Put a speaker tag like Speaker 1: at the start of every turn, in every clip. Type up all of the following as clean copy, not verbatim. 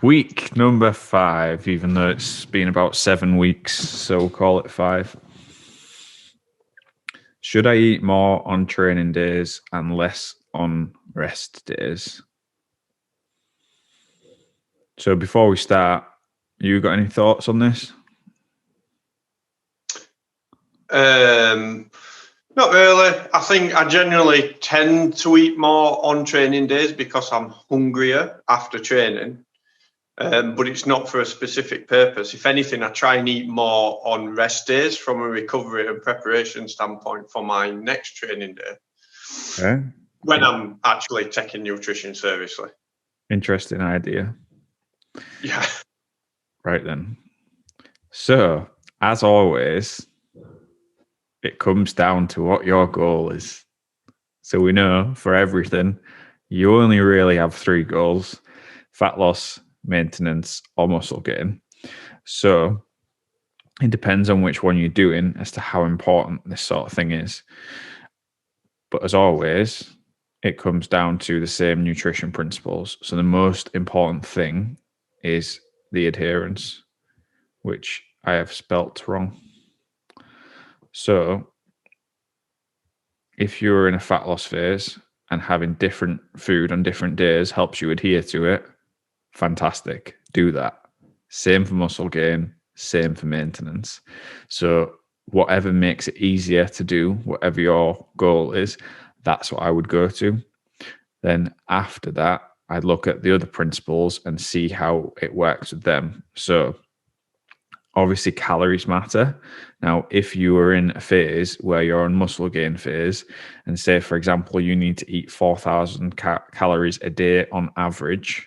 Speaker 1: Week number 5, even though it's been about 7 weeks, so we'll call it 5. Should I eat more on training days and less on rest days? So before we start, you got any thoughts on this?
Speaker 2: Not really. I think I generally tend to eat more on training days because I'm hungrier after training, but it's not for a specific purpose. If anything, I try and eat more on rest days from a recovery and preparation standpoint for my next training day.
Speaker 1: Okay.
Speaker 2: When I'm actually taking nutrition seriously.
Speaker 1: Interesting idea.
Speaker 2: Yeah.
Speaker 1: Right then. So, as always, it comes down to what your goal is. So we know for everything, you only really have 3 goals: fat loss, maintenance, or muscle gain. So it depends on which one you're doing as to how important this sort of thing is. But as always, it comes down to the same nutrition principles. So the most important thing is the adherence, which I have spelt wrong. So if you're in a fat loss phase and having different food on different days helps you adhere to it, fantastic. Do that. Same for muscle gain, same for maintenance. So whatever makes it easier to do, whatever your goal is, that's what I would go to. Then after that, I'd look at the other principles and see how it works with them. So obviously calories matter. Now, if you are in a phase where you're on muscle gain phase, and say, for example, you need to eat 4,000 calories a day on average,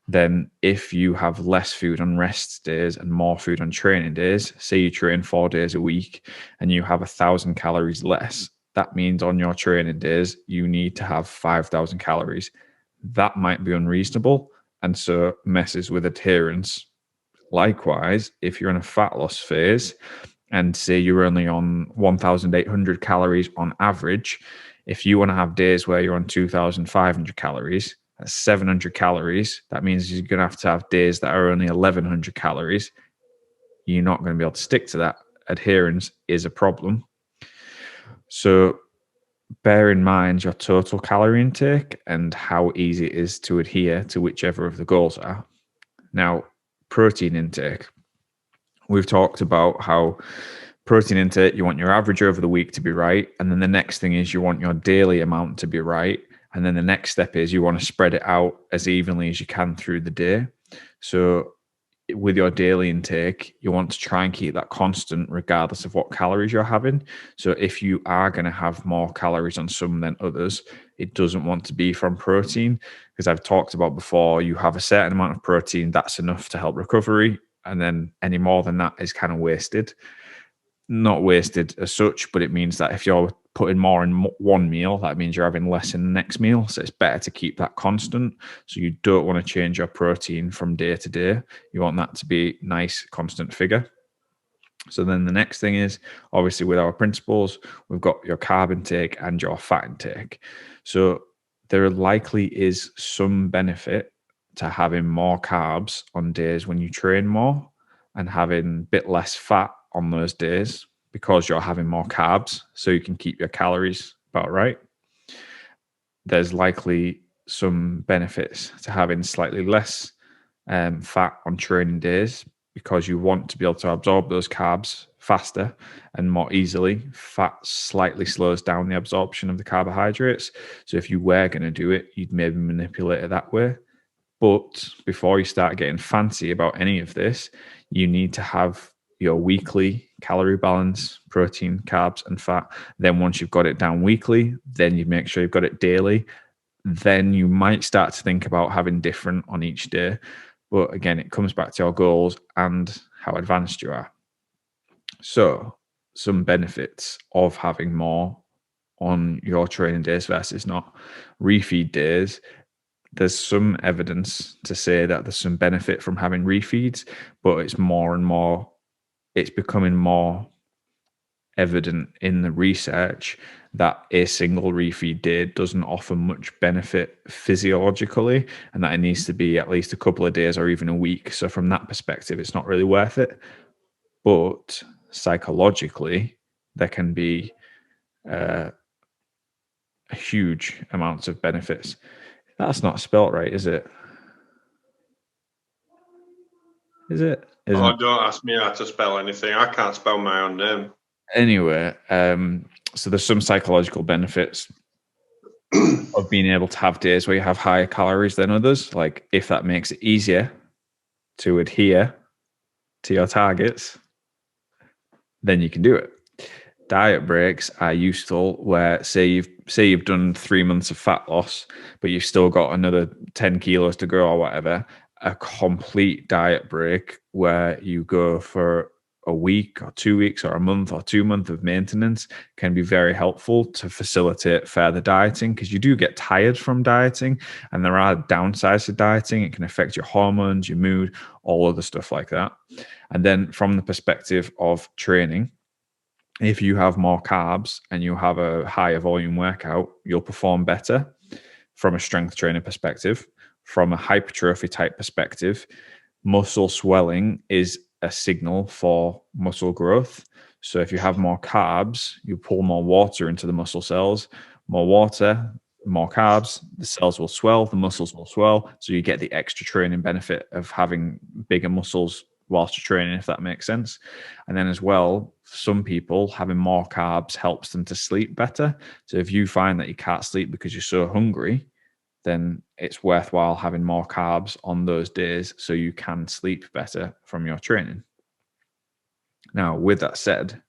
Speaker 1: then if you have less food on rest days and more food on training days, say you train 4 days a week and you have 1,000 calories less, that means on your training days, you need to have 5,000 calories. That might be unreasonable and so messes with adherence. Likewise, if you're in a fat loss phase and say you're only on 1,800 calories on average, if you want to have days where you're on 2,500 calories, that's 700 calories. That means you're going to have days that are only 1,100 calories. You're not going to be able to stick to that. Adherence is a problem. So bear in mind your total calorie intake and how easy it is to adhere to whichever of the goals are. Now, protein intake. We've talked about how protein intake, you want your average over the week to be right. And then the next thing is you want your daily amount to be right. And then the next step is you want to spread it out as evenly as you can through the day. So with your daily intake, you want to try and keep that constant regardless of what calories you're having. So if you are going to have more calories on some than others, it doesn't want to be from protein, because I've talked about before, you have a certain amount of protein, that's enough to help recovery. And then any more than that is kind of wasted. Not wasted as such, but it means that if you're putting more in one meal, that means you're having less in the next meal. So it's better to keep that constant. So you don't want to change your protein from day to day. You want that to be nice, constant figure. So then the next thing is, obviously with our principles, we've got your carb intake and your fat intake. So there likely is some benefit to having more carbs on days when you train more and having a bit less fat on those days, because you're having more carbs, so you can keep your calories about right. There's likely some benefits to having slightly less fat on training days, because you want to be able to absorb those carbs faster and more easily. Fat slightly slows down the absorption of the carbohydrates. So if you were going to do it, you'd maybe manipulate it that way. But before you start getting fancy about any of this, you need to have your weekly calorie balance, protein, carbs, and fat. Then once you've got it down weekly, then you make sure you've got it daily. Then you might start to think about having different on each day. But again, it comes back to your goals and how advanced you are. So some benefits of having more on your training days versus not. Refeed days. There's some evidence to say that there's some benefit from having refeeds, but it's more and more, it's becoming more evident in the research that a single refeed day doesn't offer much benefit physiologically, and that it needs to be at least a couple of days or even a week. So from that perspective, it's not really worth it. But psychologically, there can be huge amounts of benefits. That's not spelt right, is it? Is it? Isn't
Speaker 2: Oh,
Speaker 1: it?
Speaker 2: don't ask me how to spell anything. I can't spell my own name.
Speaker 1: Anyway, so there's some psychological benefits of being able to have days where you have higher calories than others. Like if that makes it easier to adhere to your targets, then you can do it. Diet breaks are useful where say you've done 3 months of fat loss, but you've still got another 10 kilos to go or whatever. A complete diet break where you go for a week or 2 weeks or a month or 2 months of maintenance can be very helpful to facilitate further dieting, because you do get tired from dieting and there are downsides to dieting. It can affect your hormones, your mood, all other stuff like that. And then from the perspective of training, if you have more carbs and you have a higher volume workout, you'll perform better from a strength training perspective. From a hypertrophy type perspective, muscle swelling is a signal for muscle growth. So if you have more carbs, you pull more water into the muscle cells. More water, more carbs, the cells will swell, the muscles will swell. So you get the extra training benefit of having bigger muscles whilst you're training, if that makes sense. And then as well, some people having more carbs helps them to sleep better. So if you find that you can't sleep because you're so hungry, then it's worthwhile having more carbs on those days so you can sleep better from your training. Now, with that said,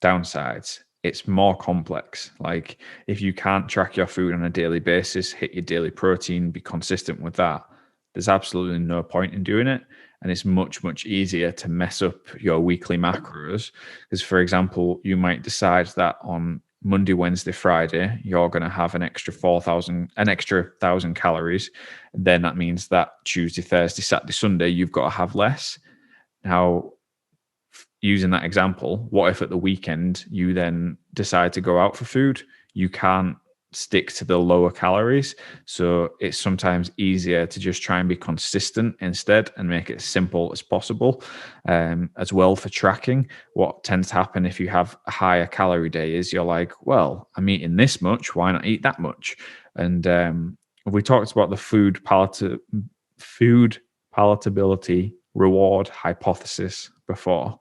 Speaker 1: downsides, it's more complex. Like if you can't track your food on a daily basis, hit your daily protein, be consistent with that, there's absolutely no point in doing it. And it's much, much easier to mess up your weekly macros. Because, for example, you might decide that on Monday, Wednesday, Friday, you're going to have an extra 1,000 calories. Then that means that Tuesday, Thursday, Saturday, Sunday, you've got to have less. Now, using that example, what if at the weekend you then decide to go out for food? You can't stick to the lower calories. So it's sometimes easier to just try and be consistent instead and make it as simple as possible. As well, for tracking, what tends to happen if you have a higher calorie day is you're like, well, I'm eating this much, why not eat that much? And we talked about the food palatability reward hypothesis before.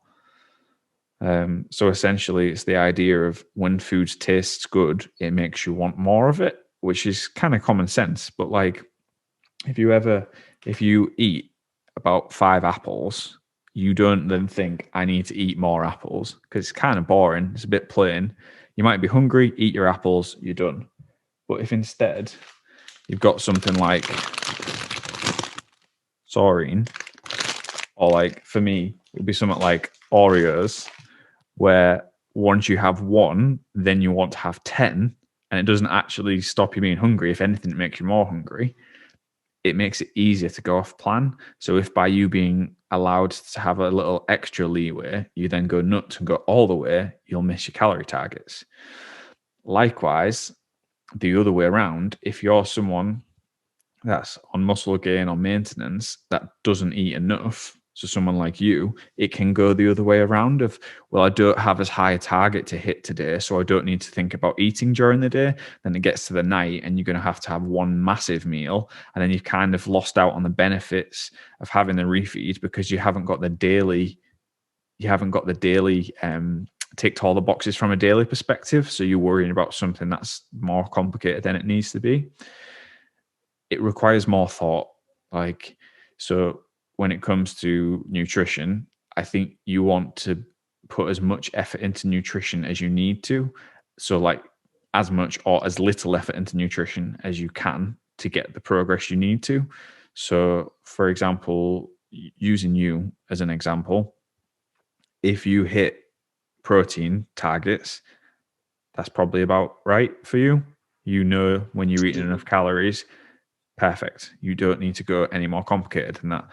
Speaker 1: So essentially, it's the idea of when food tastes good, it makes you want more of it, which is kind of common sense. But like, if you eat about 5 apples, you don't then think, I need to eat more apples, because it's kind of boring. It's a bit plain. You might be hungry, eat your apples, you're done. But if instead you've got something like Saurine, or like for me, it would be something like Oreos, where once you have one, then you want to have 10, and it doesn't actually stop you being hungry. If anything, it makes you more hungry. It makes it easier to go off plan. So if by you being allowed to have a little extra leeway, you then go nuts and go all the way, you'll miss your calorie targets. Likewise, the other way around, if you're someone that's on muscle gain or maintenance that doesn't eat enough, so someone like you, it can go the other way around of, well, I don't have as high a target to hit today, so I don't need to think about eating during the day. Then it gets to the night and you're going to have one massive meal, and then you've kind of lost out on the benefits of having the refeed because you haven't got the daily ticked all the boxes from a daily perspective. So you're worrying about something that's more complicated than it needs to be. It requires more thought. Like, so when it comes to nutrition, I think you want to put as much effort into nutrition as you need to. So like as much or as little effort into nutrition as you can to get the progress you need to. So for example, using you as an example, if you hit protein targets, that's probably about right for you. You know when you're eating enough calories, perfect. You don't need to go any more complicated than that.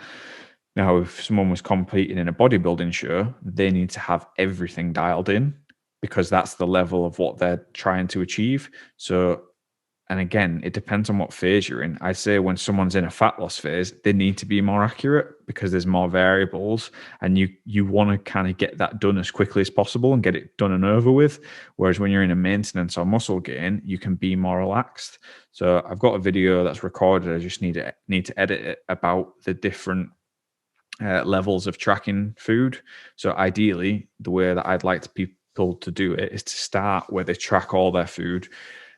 Speaker 1: Now, if someone was competing in a bodybuilding show, they need to have everything dialed in because that's the level of what they're trying to achieve. So, and again, it depends on what phase you're in. I say when someone's in a fat loss phase, they need to be more accurate because there's more variables, and you want to kind of get that done as quickly as possible and get it done and over with. Whereas when you're in a maintenance or muscle gain, you can be more relaxed. So I've got a video that's recorded. I just need to edit it about the different levels of tracking food. So ideally, the way that I'd like people to do it is to start where they track all their food.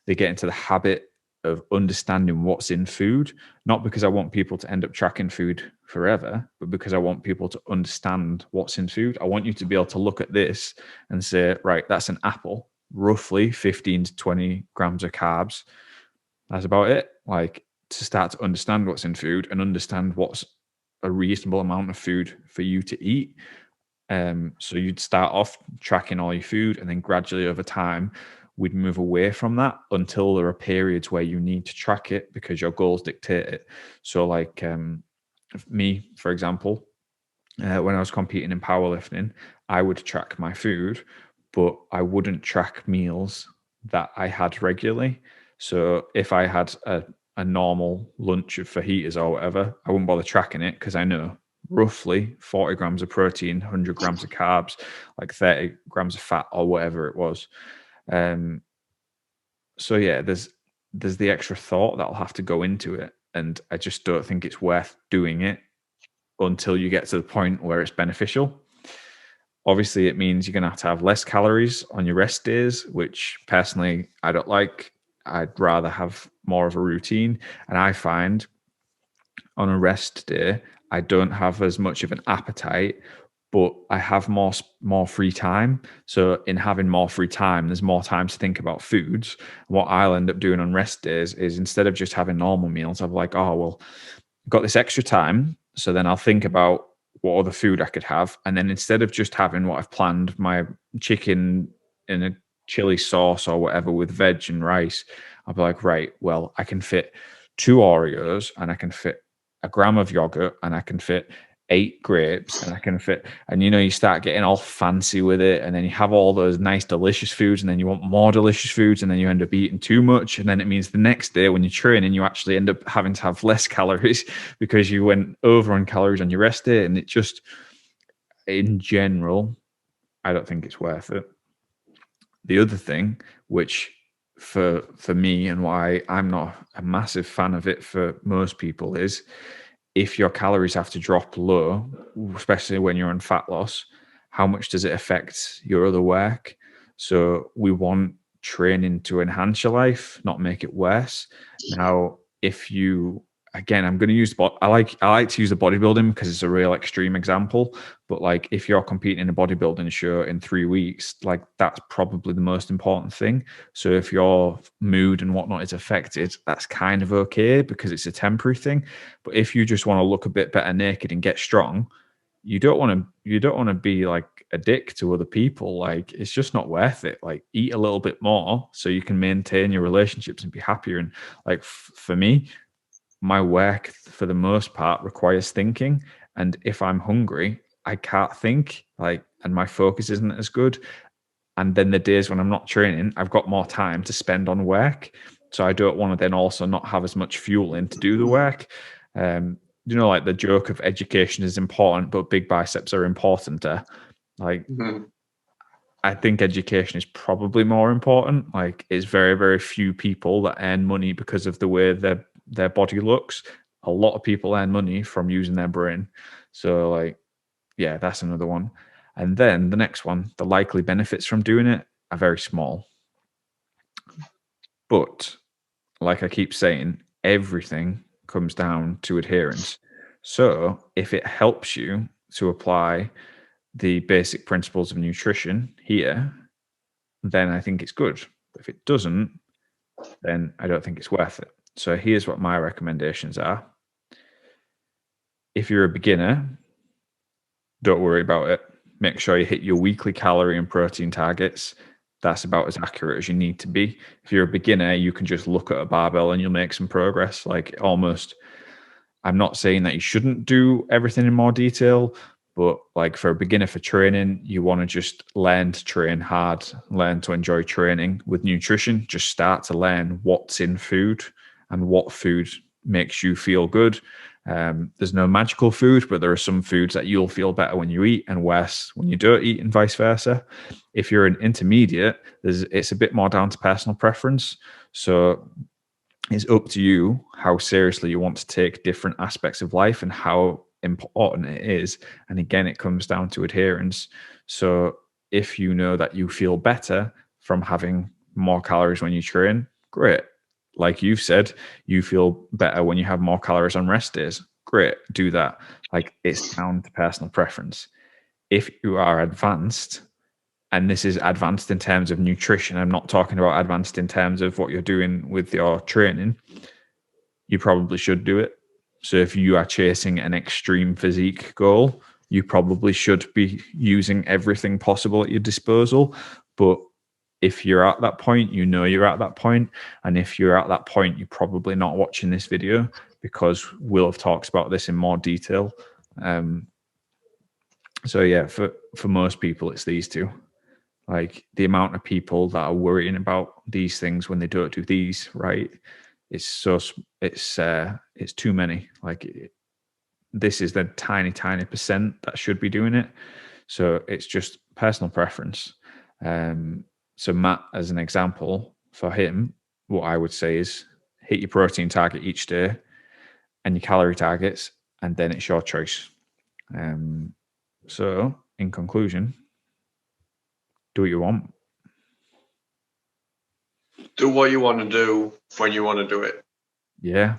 Speaker 1: They get into the habit of understanding what's in food, not because I want people to end up tracking food forever, but because I want people to understand what's in food. I want you to be able to look at this and say, right, that's an apple, roughly 15 to 20 grams of carbs. That's about it. Like, to start to understand what's in food and understand what's a reasonable amount of food for you to eat. So you'd start off tracking all your food, and then gradually over time, we'd move away from that until there are periods where you need to track it because your goals dictate it. So like me, for example, when I was competing in powerlifting, I would track my food, but I wouldn't track meals that I had regularly. So if I had a normal lunch of fajitas or whatever, I wouldn't bother tracking it because I know roughly 40 grams of protein, 100 grams of carbs, like 30 grams of fat or whatever it was. So yeah, there's the extra thought that'll have to go into it. And I just don't think it's worth doing it until you get to the point where it's beneficial. Obviously, it means you're going to have less calories on your rest days, which personally I don't like. I'd rather have more of a routine. And I find on a rest day, I don't have as much of an appetite, but I have more free time. So in having more free time, there's more time to think about foods. What I'll end up doing on rest days is, instead of just having normal meals, I'm like, oh, well, I've got this extra time. So then I'll think about what other food I could have. And then instead of just having what I've planned, my chicken in a chili sauce or whatever with veg and rice, I'll be like, right, well, I can fit 2 Oreos, and I can fit a gram of yogurt, and I can fit 8 grapes, and I can fit, and you start getting all fancy with it, and then you have all those nice delicious foods, and then you want more delicious foods, and then you end up eating too much, and then it means the next day when you're training, you actually end up having to have less calories because you went over on calories on your rest day. And it just, in general, I don't think it's worth it. The other thing, which for me, and why I'm not a massive fan of it for most people, is if your calories have to drop low, especially when you're on fat loss, how much does it affect your other work? So we want training to enhance your life, not make it worse. Now, if you, again, I'm going to use, I like to use the bodybuilding because it's a real extreme example. But like, if you're competing in a bodybuilding show in 3 weeks, like, that's probably the most important thing. So if your mood and whatnot is affected, that's kind of okay because it's a temporary thing. But if you just want to look a bit better naked and get strong, you don't want to be like a dick to other people. Like, it's just not worth it. Like, eat a little bit more so you can maintain your relationships and be happier. And like, for me, my work for the most part requires thinking, and if I'm hungry, I can't think, like, and my focus isn't as good. And then the days when I'm not training, I've got more time to spend on work, so I don't want to then also not have as much fuel in to do the work. Like the joke of education is important but big biceps are importanter. Like, I think education is probably more important. Like, it's very, very few people that earn money because of the way their body looks. A lot of people earn money from using their brain. So like, yeah, that's another one. And then the next one, the likely benefits from doing it are very small. But like I keep saying, everything comes down to adherence. So if it helps you to apply the basic principles of nutrition here, then I think it's good. But if it doesn't, then I don't think it's worth it. So here's what my recommendations are. If you're a beginner, don't worry about it. Make sure you hit your weekly calorie and protein targets. That's about as accurate as you need to be. If you're a beginner, you can just look at a barbell and you'll make some progress, like almost I'm not saying that you shouldn't do everything in more detail, but like for a beginner for training, you want to just learn to train hard, learn to enjoy training with nutrition. Just start to learn what's in food and what food makes you feel good. There's no magical food, but there are some foods that you'll feel better when you eat and worse when you don't eat, and vice versa. If you're an intermediate, it's a bit more down to personal preference. So it's up to you how seriously you want to take different aspects of life and how important it is. And again, it comes down to adherence. So if you know that you feel better from having more calories when you train, great. Like you've said, you feel better when you have more calories on rest days. Great, do that. Like it's down to personal preference. If you are advanced, and this is advanced in terms of nutrition, I'm not talking about advanced in terms of what you're doing with your training, you probably should do it. So if you are chasing an extreme physique goal, you probably should be using everything possible at your disposal. But if you're at that point, you know you're at that point. And if you're at that point, you're probably not watching this video, because we'll have talked about this in more detail. So yeah, for most people, it's these two. Like the amount of people that are worrying about these things when they don't do these right, it's too many. Like this is the tiny percent that should be doing it. So it's just personal preference. So Matt, as an example, for him, what I would say is hit your protein target each day and your calorie targets, and then it's your choice. So in conclusion, do what you want.
Speaker 2: Do what you want to do when you want to do it.
Speaker 1: Yeah,